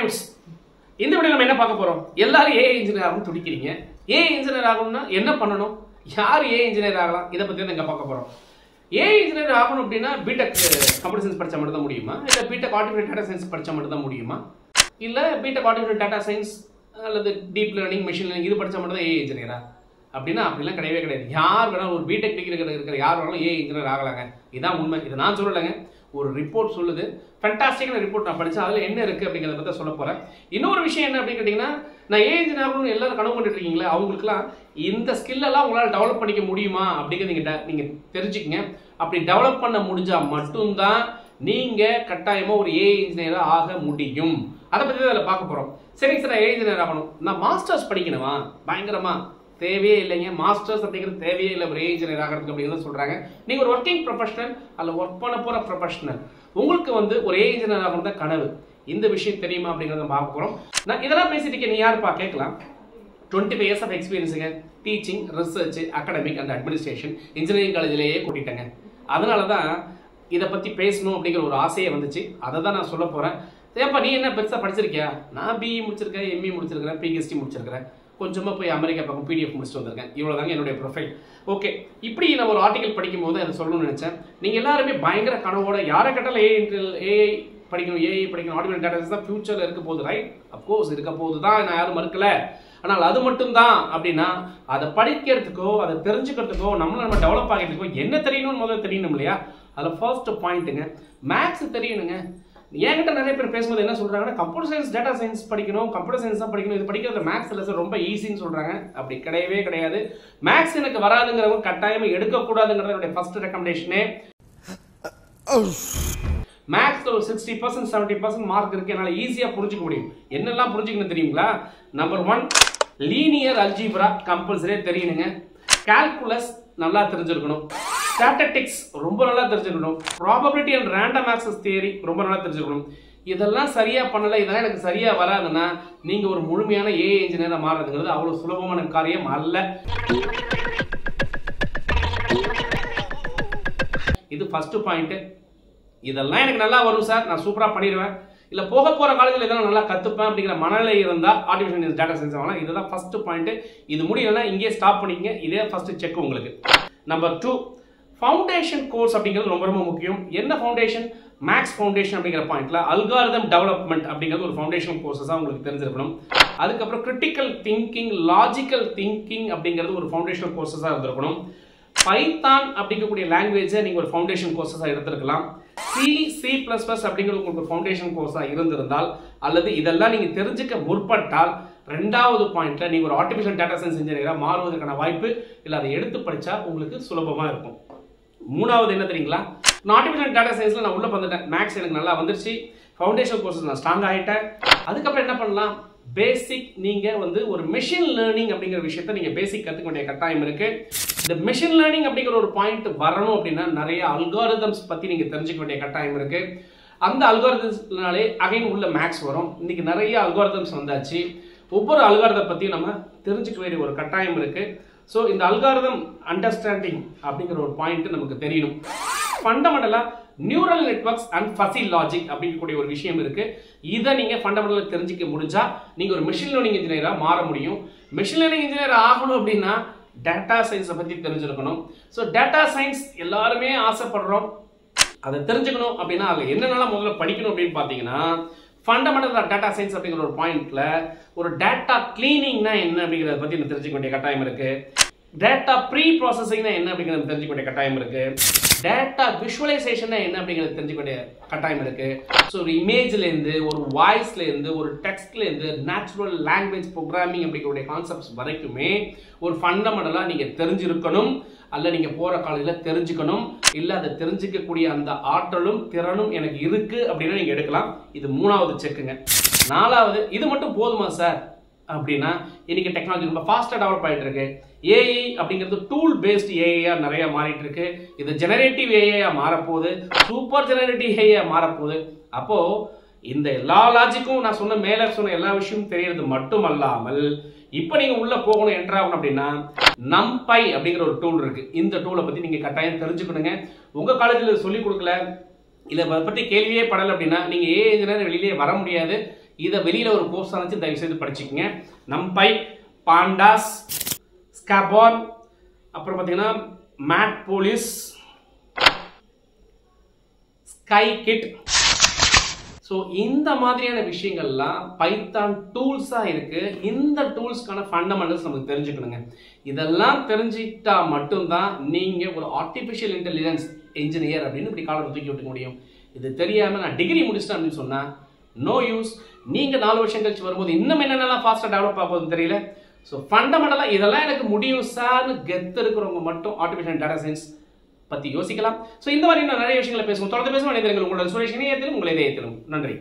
Points. இந்த video நம்ம என்ன பார்க்க போறோம்? எல்லாரும் ஏஐ இன்ஜினியர் ஆகணும் துடிக்கிறீங்க. ஏஐ இன்ஜினியர் ஆகணும்னா என்ன பண்ணணும்? யார் ஏஐ இன்ஜினியர் ஆகலாம்? இதை பத்தி தான் இங்க பார்க்க போறோம். ஏஐ இன்ஜினியர் ஆகணும் அப்படின்னா பிடெக் கம்ப்யூட்டர் சயின்ஸ் படிச்சா மட்டும் தான் முடியுமா? இல்ல பிடெக் ஆர்டிஃபிஷியல் டேட்டா சயின்ஸ் படிச்சா மட்டும் தான் முடியுமா? இல்ல பிடெக் ஆர்டிஃபிஷியல் டேட்டா சயின்ஸ் அல்லது டீப் லேர்னிங் மெஷின் லேர்னிங் இது படிச்சா மட்டும் தான் ஏஐ இன்ஜினியரா? அப்படின்னா அப்படிலாம் கிடையவே கிடையாது. யார் வேணாலும் ஒரு பிடெக் டிகிரி இருக்கிற யார் வேணாலும் ஏஐ இன்ஜினியர் ஆகலாங்க. இதான் உண்மை. இதை நான் சொல்லலைங்க, ஒரு ரிப்போர்ட் சொல்லுது. ஃபேண்டாஸ்டிக்கான ரிப்போர்ட் நான் படித்தேன். அதில் என்ன இருக்குது அப்படிங்கிறத பற்றி சொல்ல போகிறேன். இன்னொரு விஷயம் என்ன அப்படின்னு கேட்டிங்கன்னா, நான் ஏஐ இன்ஜினியர் ஆகணும்னு எல்லாரும் கனவு பண்ணிட்டு இருக்கீங்களா, அவங்களுக்குலாம் இந்த ஸ்கில்லெல்லாம் உங்களால் டெவலப் பண்ணிக்க முடியுமா அப்படிங்கிறது நீங்கள் தெரிஞ்சுக்கங்க. அப்படி டெவலப் பண்ண முடிஞ்சால் மட்டும்தான் நீங்கள் கட்டாயமாக ஒரு ஏஐ இன்ஜினியராக ஆக முடியும். அதை பற்றி தான் அதில் பார்க்க போகிறோம். சரிங்க சார், நான் ஏஐ இன்ஜினியர் ஆகணும், நான் மாஸ்டர்ஸ் படிக்கணுமா? பயங்கரமா தேவையே இல்லைங்க. மாஸ்டர்ஸ் அப்படிங்கிறது தேவையே இல்லை ஒரு ஏஐ இன்ஜினியர் ஆகிறதுக்கு அப்படிங்கிறத சொல்றாங்க. நீங்க ஒரு ஒர்க்கிங் ப்ரொஃபஷனல் அல்ல ஒர்க் பண்ண போற ப்ரொஃபஷனல், உங்களுக்கு வந்து ஒரு ஏஐ இன்ஜினியர் ஆகணும் தான் கனவு. இந்த விஷயம் தெரியுமா அப்படிங்கிறத பார்க்க போறோம். நான் இதெல்லாம் பேசிட்டு இருக்கேன், நீ யாருப்பா கேட்கலாம். 25 years ஆஃப் எக்ஸ்பீரியன்ஸுங்க. Teaching, research, academic and administration engineering காலேஜிலேயே கூட்டிட்டேங்க. அதனால தான் இதை பத்தி பேசணும் அப்படிங்கிற ஒரு ஆசையை வந்துச்சு. அதை தான் நான் சொல்ல போறேன். ஏப்பா நீ என்ன பெருசா படிச்சிருக்கியா? நான் பிஇ முடிச்சிருக்கேன், எம்இ முடிச்சிருக்கிறேன், பிஹெச்டி முடிச்சிருக்கிறேன், கொஞ்சமாக போய் அமெரிக்கா பக்கம் பிடிஎஃப் முடிச்சுட்டு வந்திருக்கேன். இவ்வளோ தாங்க என்னுடைய ப்ரொஃபைல். ஓகே, இப்படி நான் ஒரு ஆர்டிகல் படிக்கும் போது அதை சொல்லணும்னு நினச்சேன். நீங்கள் எல்லாருமே பயங்கர கனவோட யாரை கேட்டாலும் ஏஐ படிக்கணும், ஏஐ படிக்கணும், ஆர்டிஃபிஷியல் டேட்டா சயின்ஸ் தான் ஃபியூச்சரில் இருக்க போகுது. ரைட், அப்கோர்ஸ் இருக்க போகுது தான், நான் யாரும் மறுக்கல. ஆனால் அது மட்டும்தான் அப்படின்னா அதை படிக்கிறதுக்கோ அதை தெரிஞ்சுக்கிறதுக்கோ நம்ம டெவலப் ஆகிறதுக்கோ என்ன தெரியணும்னு முதல்ல தெரியணும் இல்லையா? அதில் ஃபர்ஸ்ட் பாயிண்ட்டுங்க, மேக்ஸ் தெரியணுங்க. என்கிட்ட நிறைய பேர் பேசும்போது என்ன சொல்றாங்கன்னா, கம்ப்யூட்டர் சயின்ஸ் டேட்டா சயின்ஸ் படிக்கணும், கம்ப்யூட்டர் சயின்ஸ் தான் படிக்கணும், இது படிக்கிறது மேக்ஸ் லெசன் ரொம்ப ஈஸின்னு சொல்றாங்க. அப்படி கிடையவே கிடையாது. மேக்ஸ் எனக்கு வராதுங்கிறவங்க கட்டாயமா எடுக்கக்கூடாதுங்கிறது என்னுடைய ஃபர்ஸ்ட் ரெக்கமெண்டேஷனே. மேக்ஸ்ல ஒரு 60% 70% மார்க் இருக்கு, என்னால் ஈஸியா புரிஞ்சுக்க முடியும். என்னெல்லாம் புரிஞ்சுக்கணும் தெரியுங்களா? நம்பர் 1, லீனியர் அல்ஜிப்ரா கம்பல்சரியா தெரியணுங்க. கால்குலஸ் நல்லா தெரிஞ்சிருக்கணும். ஸ்டாட்டிஸ்டிக்ஸ் ரொம்ப நல்லா தெரிஞ்சுக்கணும். Probability and random access theory ரொம்ப நல்லா தெரிஞ்சுக்கணும். இதெல்லாம் சரியா பண்ணல, இதெல்லாம் எனக்கு சரியா வராதுன்னா நீங்க ஒரு முழுமையான ஏஐ இன்ஜினியரா மாறுறதுங்கிறது அவ்வளவு சுலபமான காரியம் அல்ல. இது ஃபர்ஸ்ட் பாயிண்ட். இதெல்லாம் எனக்கு நல்லா வரும் சார், நான் சூப்பரா பண்ணிடுவேன், இல்ல போக போற காலேஜில் இதெல்லாம் நல்லா கத்துப்பேன் அப்படிங்கிற மனநிலை இருந்தா ஆர்டிஃபிஷியல் டேட்டா சயின்ஸ் ஆகலாம். இதுதான் ஃபர்ஸ்ட் பாயிண்ட். இது முடியலன்னா இங்கே ஸ்டாப் பண்ணிக்கங்க. இதே ஃபர்ஸ்ட் செக் உங்களுக்கு. நம்பர் 2, ஃபவுண்டேஷன் கோர்ஸ் அப்படிங்கிறது ரொம்ப ரொம்ப முக்கியம். என்ன ஃபவுண்டேஷன்? மேக்ஸ் ஃபவுண்டேஷன் அப்படிங்கிற பாயிண்ட்ல அல்காரிதம் டெவலப்மெண்ட் அப்படிங்கிறது ஒரு ஃபவுண்டேஷன் கோர்ஸஸா உங்களுக்கு தெரிஞ்சிருக்கணும். அதுக்கப்புறம் கிரிட்டிக்கல் திங்கிங், லாஜிக்கல் திங்கிங் அப்படிங்கிறது ஒரு ஃபவுண்டேஷன் கோர்ஸஸா இருந்திருக்கணும். பைத்தான் அப்படிங்கக்கூடிய லாங்குவேஜை நீங்க ஒரு ஃபவுண்டேஷன் கோர்ஸஸா எடுத்திருக்கலாம். சி பிளஸ் பிளஸ் அப்படிங்கிறது உங்களுக்கு ஃபவுண்டேஷன் கோர்ஸா இருந்திருந்தால், அல்லது இதெல்லாம் நீங்க தெரிஞ்சுக்க முற்பட்டால், ரெண்டாவது பாயிண்ட்ல நீங்க ஒரு ஆர்டிஃபிஷியல் டேட்டா சயின்ஸ் இன்ஜினியரா மாறுவதற்கான வாய்ப்பு இல்ல, அதை எடுத்து படிச்சா உங்களுக்கு சுலபமா இருக்கும். மூணாவது என்ன தெரியுங்களா? நான் ஆர்டிஃபிஷியல் டேட்டா சயின்ஸ்ல நான் உள்ள வந்துட்டேன், மேக்ஸ் எனக்கு நல்லா வந்துருச்சு, ஃபவுண்டேஷன் கோர்ஸ் நான் ஸ்ட்ராங் ஆயிட்டேன். அதுக்கப்புறம் என்ன பண்ணலாம்? பேசிக் நீங்க வந்து ஒரு மெஷின் லேர்னிங் அப்படிங்கிற விஷயத்த நீங்க பேசிக் கத்துக்க வேண்டிய கட்டாயம் இருக்கு. இந்த மெஷின் லேர்னிங் அப்படிங்கிற ஒரு பாயிண்ட் வரணும் அப்படின்னா நிறைய அல்காரிதம்ஸ் பத்தி நீங்க தெரிஞ்சுக்க வேண்டிய கட்டாயம் இருக்கு. அந்த அல்காரிதம்ஸ்னாலே அகைன் உள்ள மேக்ஸ் வரும். இன்னைக்கு நிறைய அல்காரிதம்ஸ் வந்தாச்சு. ஒவ்வொரு அல்காரிதம் பத்தியும் நம்ம தெரிஞ்சுக்க வேண்டிய ஒரு கட்டாயம் இருக்கு. ஸோ இந்த அல்காரிதம் அண்டர்ஸ்டாண்டிங் அப்படிங்கிற ஒரு பாயிண்ட் நமக்கு தெரியணும். ஃபண்டமெண்டலா neural networks and fuzzy logic அப்படிங்கக்கூடிய ஒரு விஷயம் இருக்கு. இதை நீங்க ஃபண்டமெண்டலா தெரிஞ்சுக்க முடிஞ்சா நீங்க ஒரு மெஷின் லேர்னிங் இன்ஜினியரா மாற முடியும். மெஷின் லேர்னிங் இன்ஜினியர் ஆகணும் அப்படின்னா டேட்டா சயின்ஸை பத்தி தெரிஞ்சிருக்கணும். ஸோ டேட்டா சயின்ஸ் எல்லாருமே ஆசைப்படுறோம், அதை தெரிஞ்சுக்கணும் அப்படின்னா அதில் என்னென்னலாம் முதல்ல படிக்கணும் அப்படின்னு பார்த்தீங்கன்னா, ஃபண்டமெண்டல் டேட்டா சயின்ஸ் அப்படிங்கிற ஒரு பாயிண்ட்ல ஒரு டேட்டா கிளீனிங்னா என்ன அப்படிங்கிறத பத்தி நம்ம தெரிஞ்சுக்க வேண்டிய கட்டாயம் இருக்கு. டேட்டா ப்ரீ ப்ராசஸிங்னா என்ன அப்படிங்கிறத தெரிஞ்சுக்க வேண்டிய கட்டாயம் இருக்கு. டேட்டா விஷுவலைசேஷன் என்ன அப்படிங்கிறத தெரிஞ்சுக்க வேண்டிய கட்டாயம் இருக்கு. ஸோ ஒரு இமேஜ்ல இருந்து, ஒரு வாய்ஸ்ல இருந்து, ஒரு டெக்ஸ்ட்ல இருந்து, நேச்சுரல் லாங்குவேஜ் ப்ரோக்ராமிங் அப்படிங்கக்கூடிய கான்செப்ட்ஸ் வரைக்குமே ஒரு ஃபண்டமெண்டலா நீங்க தெரிஞ்சிருக்கணும். அல்ல நீங்க போற காலேஜில் தெரிஞ்சுக்கணும். இல்ல அதை தெரிஞ்சுக்கக்கூடிய அந்த ஆற்றலும் திறனும் எனக்கு இருக்கு அப்படின்னா நீங்க எடுக்கலாம். இது மூணாவது செக்குங்க. நாலாவது, இது மட்டும் போதுமா சார் அப்படின்னா, இன்னைக்கு டெக்னாலஜி ரொம்ப ஃபாஸ்டா டெவலப் ஆயிட்டு இருக்கு. ஏஐ அப்படிங்கிறது டூல் பேஸ்ட் ஏஐயா நிறைய மாறிட்டு இருக்கு. இது ஜெனரேட்டிவ் ஏஐயா மாறப்போகுது, சூப்பர் ஜெனரேட்டிவ் ஏஐயா மாறப்போகுது. அப்போ இந்த எல்லா லாஜிக்கும் நான் சொன்ன மேல சொன்ன எல்லா விஷயமும் தெரியறது மட்டும் அல்லாமல், இப்போ நீங்க உள்ள போகணும் என்டர் ஆகணும் அப்படின்னா நம்பை அப்படிங்கிற ஒரு டூல் இருக்கு. இந்த டூலை பத்தி நீங்க கட்டாயம் தெரிஞ்சுக்கணுங்க. உங்க காலேஜில் சொல்லி கொடுக்கல, இதை பற்றி கேள்வியே படலை அப்படின்னா நீங்க ஏஐ இன்ஜினியர் வெளியிலேயே வர முடியாது. இதை வெளியில ஒரு கோர்ஸ் ஆச்சு தயவு செய்து படிச்சுக்கங்க. நம்பை, பாண்டாஸ், ஸ்காபான், அப்புறம் பார்த்தீங்கன்னா mad police, sky kid. So இந்த மாதிரியான விஷயங்கள்லாம் பைத்தான் டூல்ஸாக இருக்கு. இந்த டூல்ஸ்க்கான ஃபண்டமெண்டல்ஸ் நமக்கு தெரிஞ்சுக்கணுங்க. இதெல்லாம் தெரிஞ்சுக்கிட்டா மட்டும்தான் நீங்கள் ஒரு ஆர்டிஃபிஷியல் இன்டெலிஜென்ஸ் இன்ஜினியர் அப்படின்னு இப்படி காலத்தை தூக்கி விட்டுக்க முடியும். இது தெரியாமல் நான் டிகிரி முடிச்சிட்டேன் அப்படின்னு சொன்னால் நோ யூஸ். நீங்கள் 4 வருஷம் கழிச்சு வரும்போது இன்னும் என்னென்னலாம் ஃபாஸ்ட்டாக டெவலப் ஆகுதுன்னு தெரியல. ஸோ ஃபண்டமெண்டலாக இதெல்லாம் எனக்கு முடியும் சார்னு கெத்து இருக்கிறவங்க மட்டும் ஆர்டிஃபிஷியல் டேட்டா சயின்ஸ் பற்றி யோசிக்கலாம். ஸோ இந்த மாதிரி நிறைய விஷயங்களை பேசுவோம். தொடர்ந்து பேசுவோம். உங்களுடன் சுரேஷ் இணையத்திலும் உங்களை இதயத்திலும். நன்றி.